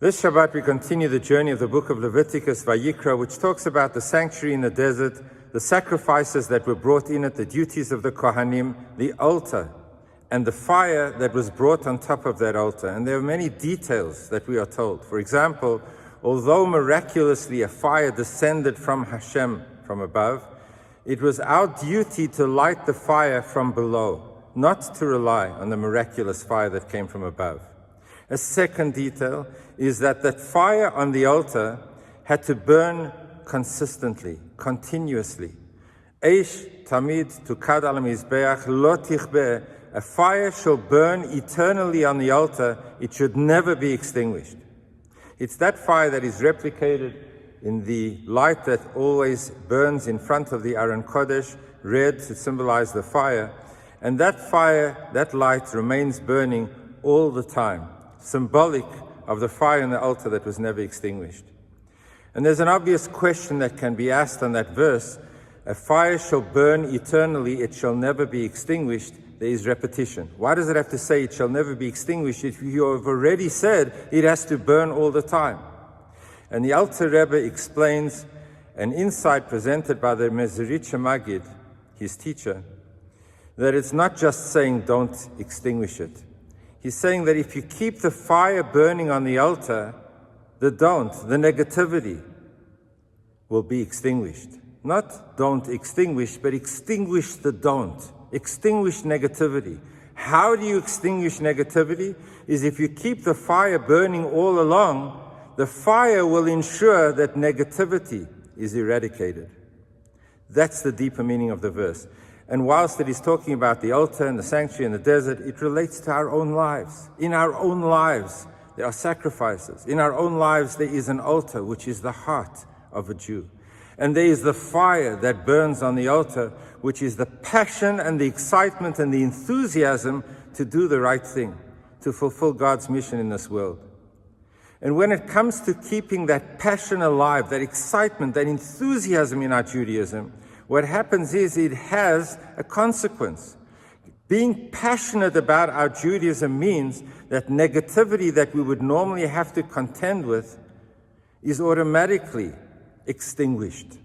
This Shabbat we continue the journey of the book of Leviticus, Vayikra, which talks about the sanctuary in the desert, the sacrifices that were brought in it, the duties of the Kohanim, the altar, and the fire that was brought on top of that altar. And there are many details that we are told. For example, although miraculously a fire descended from Hashem from above, it was our duty to light the fire from below, not to rely on the miraculous fire that came from above. A second detail is that fire on the altar had to burn consistently, continuously. Eish tamid tukad al mizbeach lo tichbe. A fire shall burn eternally on the altar. It should never be extinguished. It's that fire that is replicated in the light that always burns in front of the Aron Kodesh, red to symbolize the fire. And that fire, that light remains burning all the time, symbolic of the fire on the altar that was never extinguished. And there's an obvious question that can be asked on that verse. A fire shall burn eternally, it shall never be extinguished. There is repetition. Why does it have to say it shall never be extinguished if you have already said it has to burn all the time? And the Alter Rebbe explains an insight presented by the Mezritcher Magid, his teacher, that it's not just saying don't extinguish it. He's saying that if you keep the fire burning on the altar, the negativity will be extinguished. Not don't extinguish, but extinguish the don't. Extinguish negativity. How do you extinguish negativity? Is if you keep the fire burning all along, the fire will ensure that negativity is eradicated. That's the deeper meaning of the verse. And whilst it is talking about the altar and the sanctuary in the desert, it relates to our own lives. In our own lives, there are sacrifices. In our own lives, there is an altar, which is the heart of a Jew. And there is the fire that burns on the altar, which is the passion and the excitement and the enthusiasm to do the right thing, to fulfill God's mission in this world. And when it comes to keeping that passion alive, that excitement, that enthusiasm in our Judaism, what happens is it has a consequence. Being passionate about our Judaism means that negativity that we would normally have to contend with is automatically extinguished.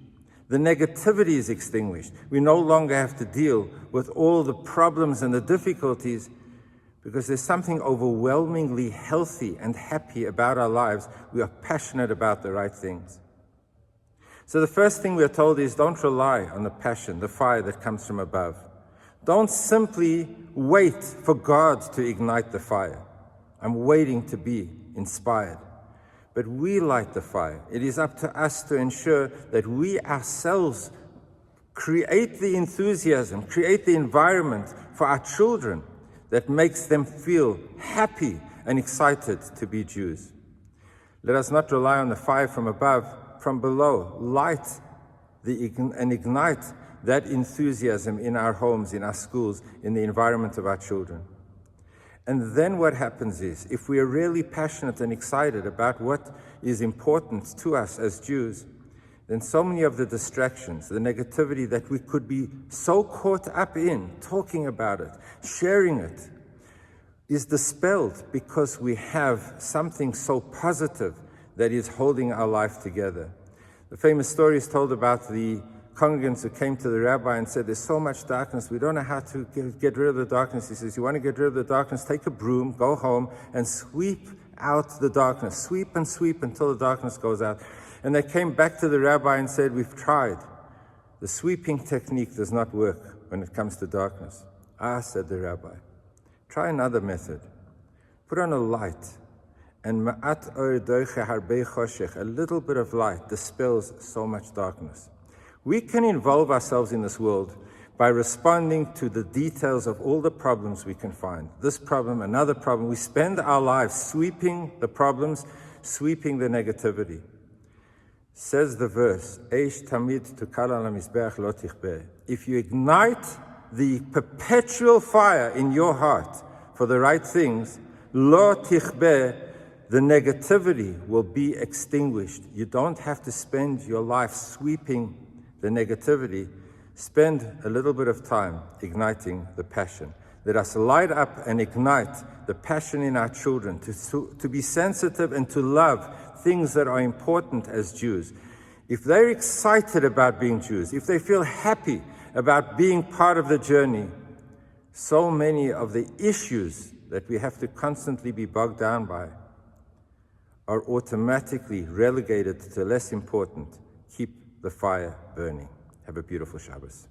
The negativity is extinguished. We no longer have to deal with all the problems and the difficulties because there's something overwhelmingly healthy and happy about our lives. We are passionate about the right things. So the first thing we are told is don't rely on the passion, the fire that comes from above. Don't simply wait for God to ignite the fire. I'm waiting to be inspired. But we light the fire. It is up to us to ensure that we ourselves create the enthusiasm, create the environment for our children that makes them feel happy and excited to be Jews. Let us not rely on the fire from above, from below. Light and ignite that enthusiasm in our homes, in our schools, in the environment of our children. And then what happens is, if we are really passionate and excited about what is important to us as Jews, then so many of the distractions, the negativity that we could be so caught up in, talking about it, sharing it, is dispelled because we have something so positive that is holding our life together. The famous story is told about the congregants who came to the rabbi and said, there's so much darkness, we don't know how to get rid of the darkness. He says, you want to get rid of the darkness, take a broom, go home and sweep out the darkness. Sweep and sweep until the darkness goes out. And they came back to the rabbi and said, we've tried. The sweeping technique does not work when it comes to darkness. Ah, said the rabbi, try another method. Put on a light. And a little bit of light dispels so much darkness. We can involve ourselves in this world by responding to the details of all the problems we can find. This problem, another problem. We spend our lives sweeping the problems, sweeping the negativity. Says the verse, Eish tamid tukal al mizbeach lo tichbe. If you ignite the perpetual fire in your heart for the right things, lo tichbe, the negativity will be extinguished. You don't have to spend your life sweeping the negativity. Spend a little bit of time igniting the passion. Let us light up and ignite the passion in our children to be sensitive and to love things that are important as Jews. If they're excited about being Jews, if they feel happy about being part of the journey, so many of the issues that we have to constantly be bogged down by are automatically relegated to less important. Keep the fire burning. Have a beautiful Shabbos.